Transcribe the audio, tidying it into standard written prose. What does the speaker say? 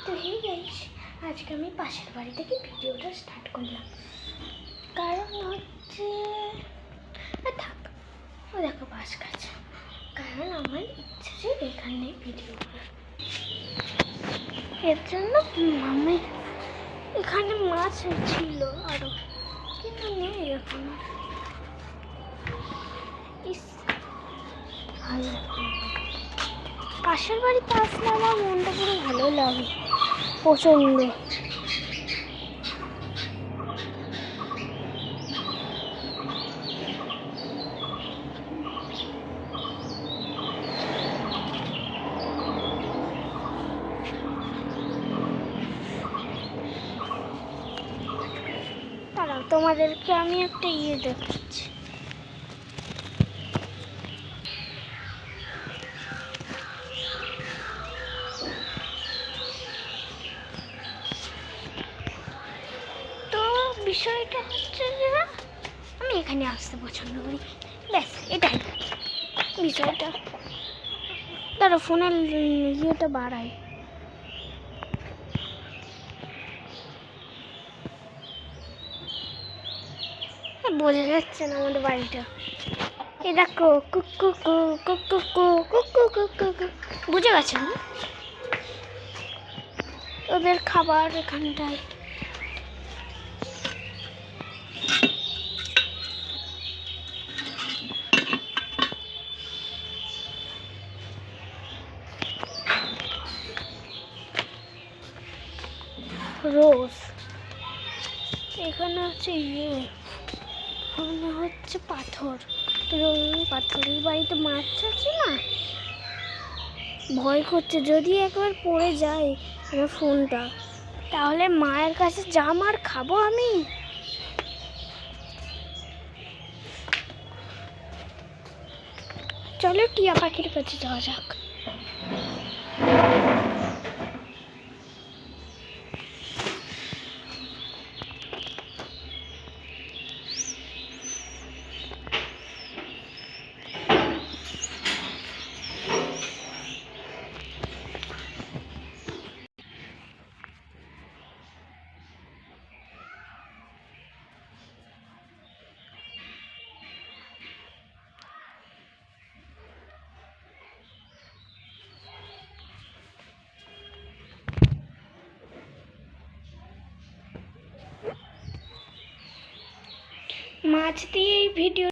তো hey guys, আজকে আমি পাশের বাড়ি থেকে ভিডিওটা স্টার্ট করলাম। কারণ হচ্ছে থাক, ও দেখো বাস গাছ। কারণ আমার ইচ্ছে যে এখানে ভিডিও করার, এর জন্য আমি এখানে মাছ ছিল আরো, কিন্তু নেই এখন। ভালো পাশের বাড়িতে আসলে আমার মনটা পুরো ভালো লাগে প্রচন্ড। দাঁড়াও, তোমাদেরকে আমি একটা দেখাচ্ছি। তো বিষয়টা হচ্ছে যে আমি এখানে আসতে পছন্দ করি, ব্যাস এটাই বিষয়টা। দাঁড়া, ফোনের ইয়েটা বাড়াই। বোঝা যাচ্ছে না আমাদের বাড়িটা। এই দেখো কুকু কুকু কুকু কুকু কুকু, বুঝে গেছেন? ওদের খাবার এখানটায়। রোজ এখানে হচ্ছে এখানে হচ্ছে পাথর, রঙিন পাথর। এই বাড়িতে মাছ আছে না, ভয় করছে যদি একবার পড়ে যায় আমার ফোনটা, তাহলে মায়ের কাছে যা মার খাবো আমি। চলো টিয়া পাখির কাছে যাওয়া যাক। মাছ দিয়ে এই ভিডিও